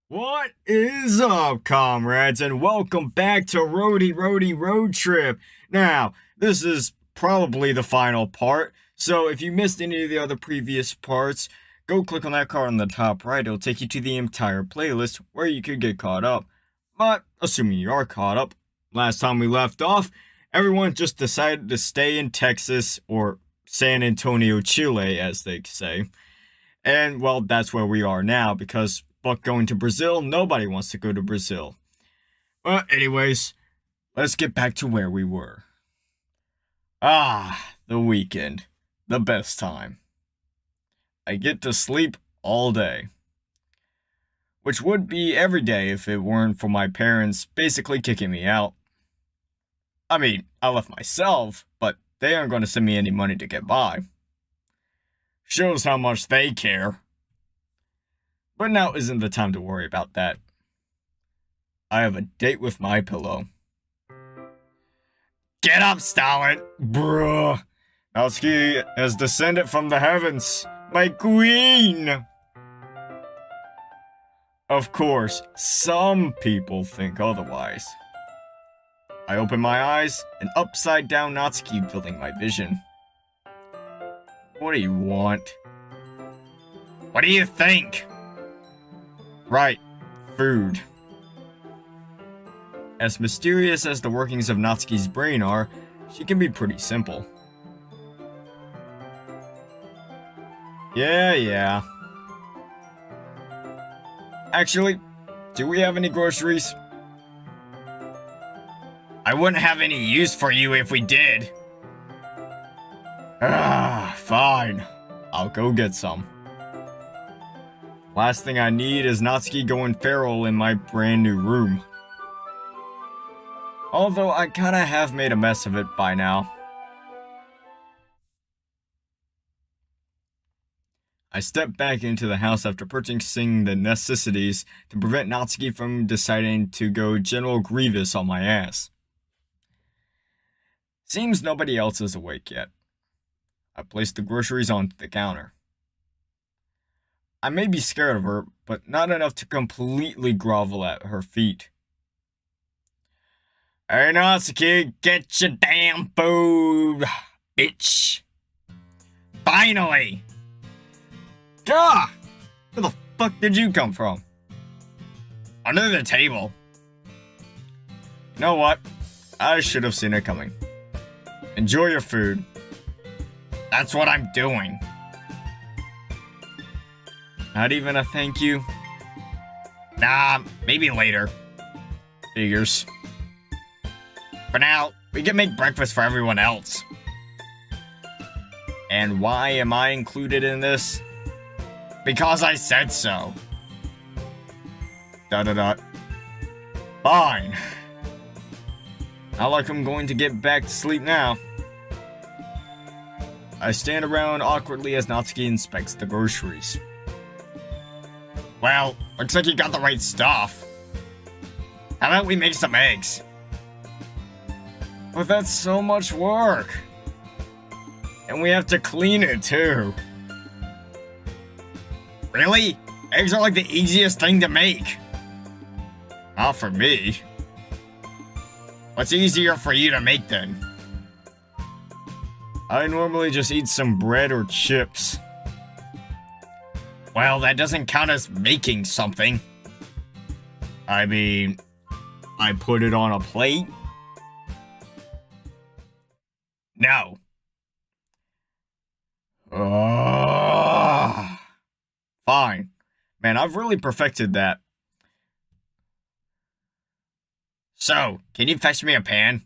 What is up, comrades, and welcome back to Roady Roady Road Trip. Now, this is probably the final part, so if you missed any of the other previous parts, go click on that card on the top right. It'll take you to the entire playlist where you could get caught up. But, assuming you are caught up, last time we left off, everyone just decided to stay in Texas, or San Antonio, Chile, as they say. And, well, that's where we are now, because fuck going to Brazil, nobody wants to go to Brazil. But anyways, let's get back to where we were. The weekend. The best time. I get to sleep all day. Which would be every day if it weren't for my parents basically kicking me out. I mean, I left myself, but they aren't going to send me any money to get by. Shows how much they care. But now isn't the time to worry about that. I have a date with my pillow. Get up, Stalin! Bruh! Natsuki has descended from the heavens! My queen! Of course, some people think otherwise. I open my eyes, an upside-down Natsuki filling my vision. What do you want? What do you think? Right, food. As mysterious as the workings of Natsuki's brain are, she can be pretty simple. Yeah. Actually, do we have any groceries? I wouldn't have any use for you if we did. Fine. I'll go get some. Last thing I need is Natsuki going feral in my brand new room. Although I kinda have made a mess of it by now. I step back into the house after purchasing the necessities to prevent Natsuki from deciding to go General Grievous on my ass. Seems nobody else is awake yet. I place the groceries on the counter. I may be scared of her, but not enough to completely grovel at her feet. Hey Natsuki, get your damn food, bitch. Finally! Gah! Where the fuck did you come from? Under the table. You know what? I should have seen it coming. Enjoy your food. That's what I'm doing. Not even a thank you? Nah, maybe later. Figures. For now, we can make breakfast for everyone else. And why am I included in this? Because I said so. Fine. Not like I'm going to get back to sleep now. I stand around awkwardly as Natsuki inspects the groceries. Well, looks like you got the right stuff. How about we make some eggs? But that's so much work. And we have to clean it too. Really? Eggs are like the easiest thing to make. Not for me. What's easier for you to make then? I normally just eat some bread or chips. Well, that doesn't count as making something. I mean, I put it on a plate? No. Fine. Man, I've really perfected that. So, can you fetch me a pan?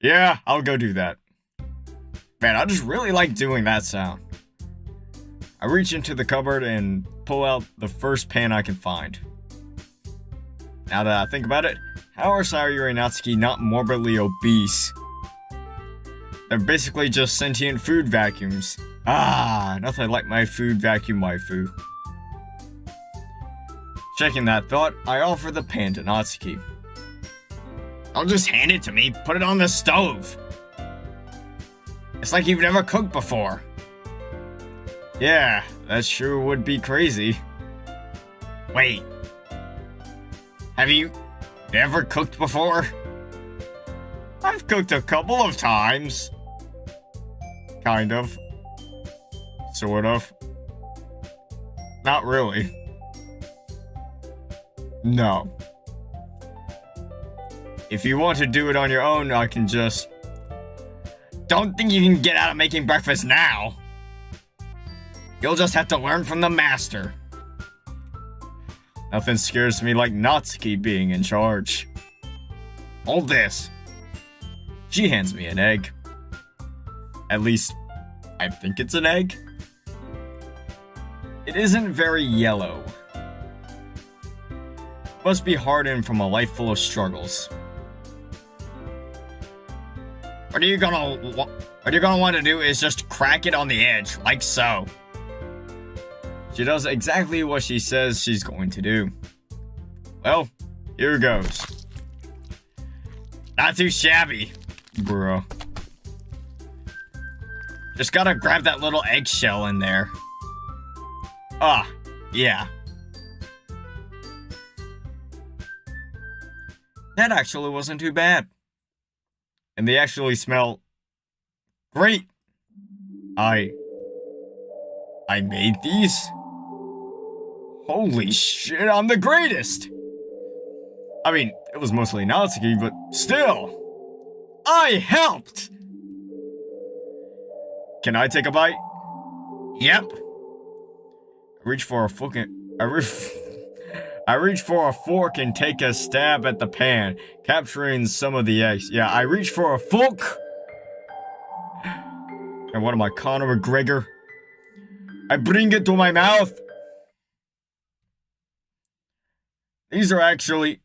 Yeah, I'll go do that. Man, I just really like doing that sound. I reach into the cupboard and pull out the first pan I can find. Now that I think about it, how are Sayuri and Natsuki not morbidly obese? They're basically just sentient food vacuums. Nothing like my food vacuum waifu. Checking that thought, I offer the pan to Natsuki. I'll just hand it to me, put it on the stove. It's like you've never cooked before. Yeah, that sure would be crazy. Wait. Have you ever cooked before? I've cooked a couple of times. Kind of. Sort of. Not really. No. If you want to do it on your own, I can just... Don't think you can get out of making breakfast now. You'll just have to learn from the master. Nothing scares me like Natsuki being in charge. Hold this. She hands me an egg. At least, I think it's an egg. It isn't very yellow. Must be hardened from a life full of struggles. What you're gonna want to do is just crack it on the edge, like so. She does exactly what she says she's going to do. Well, here goes. Not too shabby, bro. Just gotta grab that little eggshell in there. Ah, yeah. That actually wasn't too bad. And they actually smell great. I made these? Holy shit, I'm the greatest! I mean, it was mostly Natsuki, but still! I helped! Can I take a bite? Yep. I reach for a fork and take a stab at the pan, capturing some of the eggs. Yeah, I reach for a fork. And what am I, Conor McGregor? I bring it to my mouth. These are actually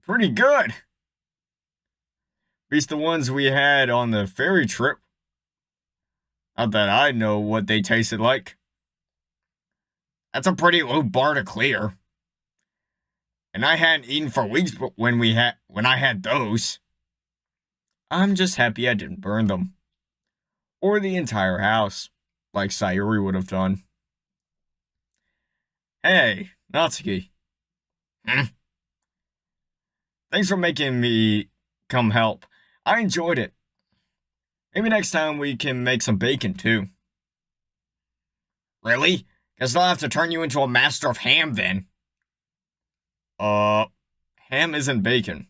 pretty good. At least the ones we had on the ferry trip. Not that I know what they tasted like. That's a pretty low bar to clear. And I hadn't eaten for weeks when I had those. I'm just happy I didn't burn them. Or the entire house, like Sayuri would have done. Hey, Natsuki. Thanks for making me come help. I enjoyed it. Maybe next time we can make some bacon too. Really? Guess I'll have to turn you into a master of ham then. Ham isn't bacon.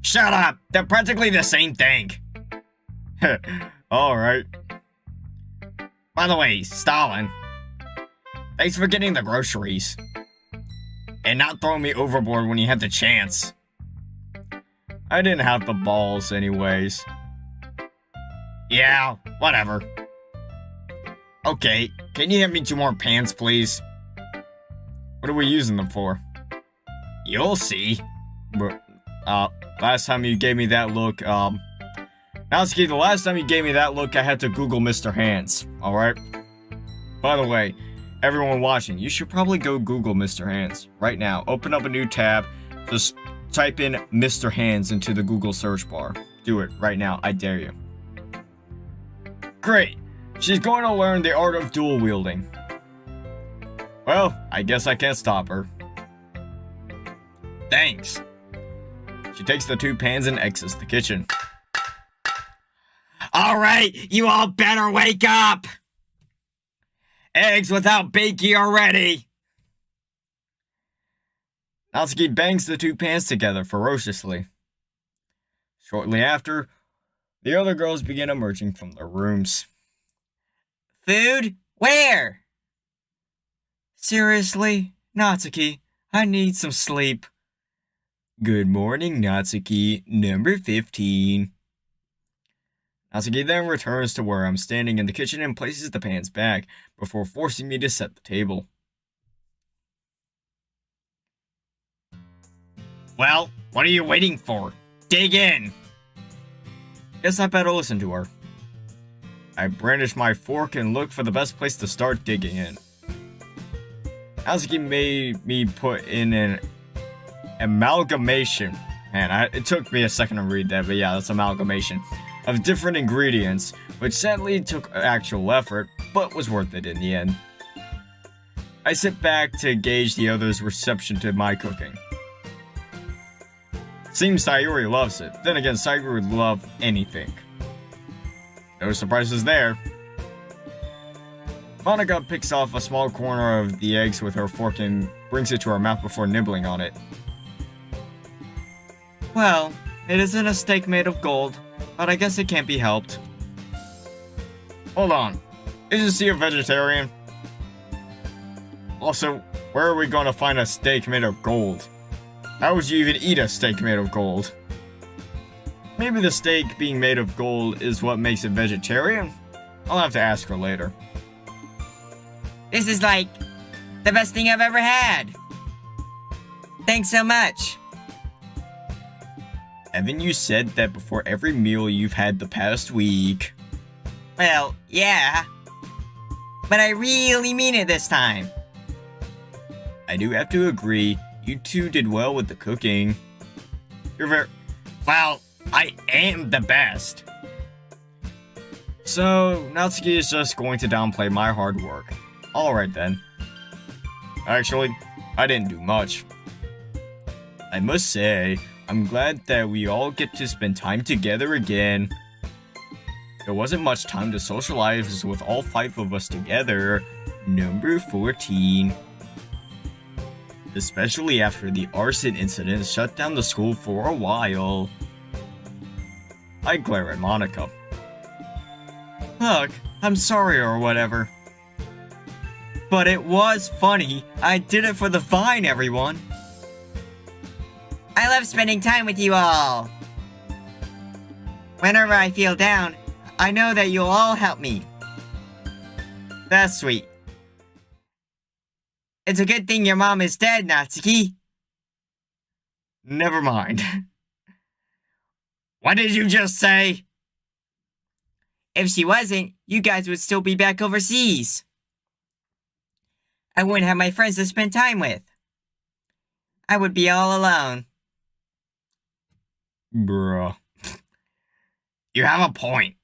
Shut up! They're practically the same thing. Alright. By the way, Stalin. Thanks for getting the groceries. And not throwing me overboard when you had the chance. I didn't have the balls anyways. Yeah, whatever. Okay, can you hand me 2 more pans, please? What are we using them for? You'll see. Last time you gave me that look, Natsuki, the last time you gave me that look, I had to Google Mr. Hands, alright? By the way, everyone watching, you should probably go Google Mr. Hands right now. Open up a new tab, just type in Mr. Hands into the Google search bar. Do it right now, I dare you. Great! She's going to learn the art of dual wielding. Well, I guess I can't stop her. Thanks. She takes the 2 pans and exits the kitchen. Alright, you all better wake up! Eggs without bacon are ready! Natsuki bangs the 2 pans together ferociously. Shortly after, the other girls begin emerging from their rooms. Food? Where? Seriously, Natsuki, I need some sleep. Good morning, Natsuki, number 15. Natsuki then returns to where I'm standing in the kitchen and places the pans back before forcing me to set the table. Well, what are you waiting for? Dig in! Guess I better listen to her. I brandish my fork and look for the best place to start digging in. Natsuki made me put in an amalgamation. Man, it took me a second to read that, but yeah, that's amalgamation. Of different ingredients, which sadly took actual effort. but was worth it in the end. I sit back to gauge the others' reception to my cooking. Seems Sayuri loves it. Then again, Sayuri would love anything. No surprises there. Monica picks off a small corner of the eggs with her fork and brings it to her mouth before nibbling on it. Well, it isn't a steak made of gold, but I guess it can't be helped. Hold on. Isn't she a vegetarian? Also, where are we going to find a steak made of gold? How would you even eat a steak made of gold? Maybe the steak being made of gold is what makes it vegetarian? I'll have to ask her later. This is like the best thing I've ever had. Thanks so much. Haven't you said that before every meal you've had the past week? Well, yeah. But I really mean it this time. I do have to agree, you two did well with the cooking. You're very... Well, I am the best. So, Natsuki is just going to downplay my hard work. Alright then. Actually, I didn't do much. I must say, I'm glad that we all get to spend time together again. There wasn't much time to socialize with all 5 of us together. Number 14. Especially after the arson incident shut down the school for a while. I glare at Monica. Look, I'm sorry or whatever. But it was funny. I did it for the vine, everyone. I love spending time with you all. Whenever I feel down, I know that you'll all help me. That's sweet. It's a good thing your mom is dead, Natsuki. Never mind. What did you just say? If she wasn't, you guys would still be back overseas. I wouldn't have my friends to spend time with. I would be all alone. Bruh. You have a point.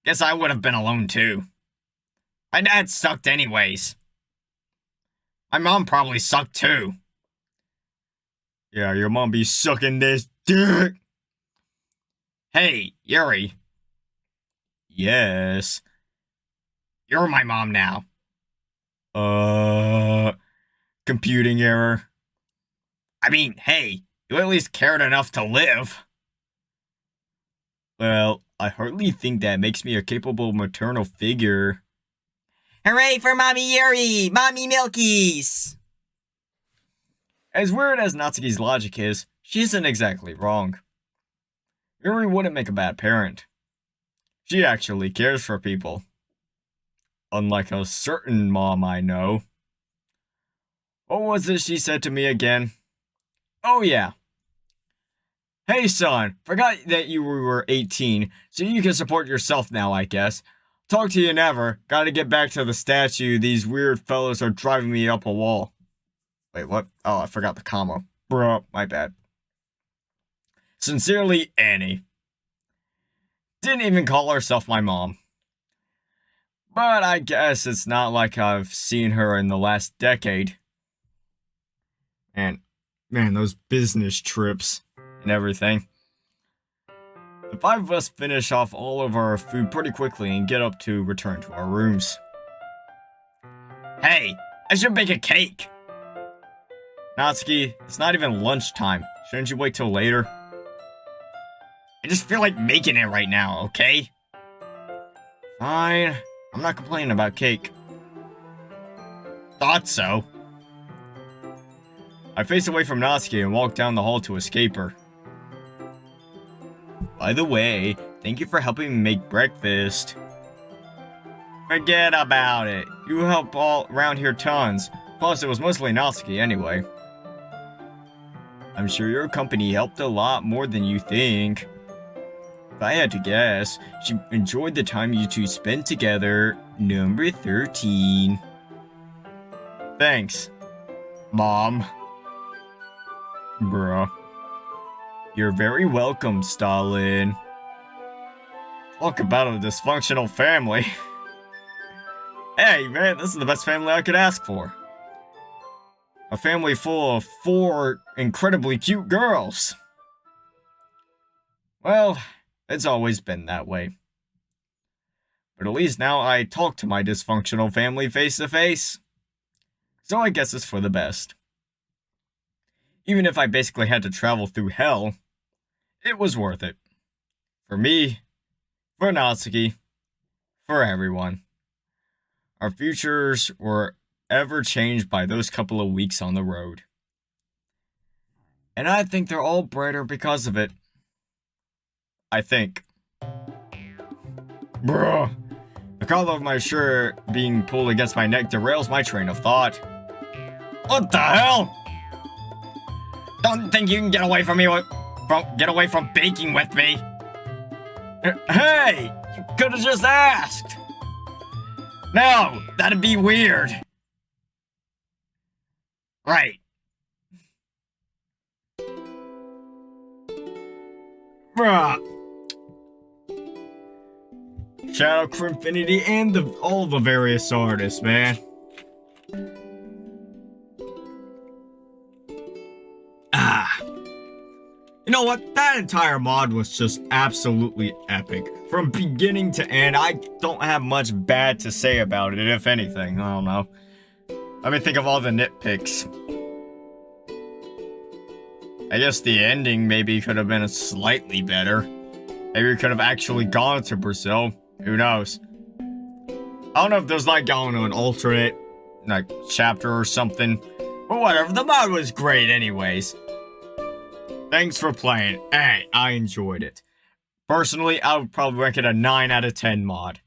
Guess I would have been alone too. My dad sucked anyways. My mom probably sucked too. Yeah, your mom be sucking this dick. Hey, Yuri. Yes. You're my mom now. Computing error. I mean, hey, you at least cared enough to live. Well, I hardly think that makes me a capable maternal figure. Hooray for Mommy Yuri! Mommy Milkies! As weird as Natsuki's logic is, she isn't exactly wrong. Yuri wouldn't make a bad parent. She actually cares for people. Unlike a certain mom I know. What was it she said to me again? Oh yeah. Hey son, forgot that you were 18, so you can support yourself now, I guess. Talk to you never. Gotta get back to the statue. These weird fellows are driving me up a wall. Wait, what? Oh, I forgot the comma. Bruh, my bad. Sincerely, Annie. Didn't even call herself my mom. But I guess it's not like I've seen her in the last decade. And, man, those business trips and everything. The 5 of us finish off all of our food pretty quickly and get up to return to our rooms. Hey, I should bake a cake! Natsuki, it's not even lunchtime. Shouldn't you wait till later? I just feel like making it right now, okay? Fine. I'm not complaining about cake. Thought so. I face away from Natsuki and walk down the hall to escape her. By the way, thank you for helping me make breakfast. Forget about it. You help all around here tons. Plus, it was mostly Natsuki anyway. I'm sure your company helped a lot more than you think. If I had to guess, she enjoyed the time you two spent together. Number 13. Thanks, Mom. Bruh. You're very welcome, Stalin. Talk about a dysfunctional family. Hey, man, this is the best family I could ask for. A family full of 4 incredibly cute girls. Well, it's always been that way. But at least now I talk to my dysfunctional family face to face. So I guess it's for the best. Even if I basically had to travel through hell, it was worth it. For me, for Natsuki, for everyone. Our futures were ever changed by those couple of weeks on the road. And I think they're all brighter because of it. I think. Bruh. The collar of my shirt being pulled against my neck derails my train of thought. What the hell? Don't think you can get away from me get away from baking with me. Hey! You could have just asked! No, that'd be weird. Right. Bruh. Shout out Crimfinity and all the various artists, man. You know what? That entire mod was just absolutely epic. From beginning to end, I don't have much bad to say about it, if anything. I don't know. Let me think of all the nitpicks. I guess the ending maybe could have been slightly better. Maybe we could have actually gone to Brazil. Who knows? I don't know if there's like going to an alternate chapter or something. But whatever, the mod was great anyways. Thanks for playing. Hey, I enjoyed it. Personally, I would probably rank it a 9 out of 10 mod.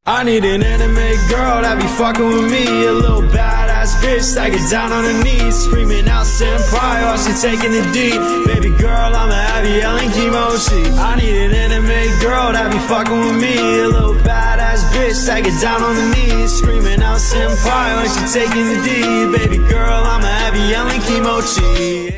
I need an anime girl that be fucking with me. A little badass bitch that gets down on her knees, screaming out senpai while she taking the D. Baby girl, I'ma have you yelling kimochi. I need an anime girl that be fucking with me. A little badass bitch that gets down on her knees, screaming out senpai while she taking the D. Baby girl, I'ma have you yelling kimochi.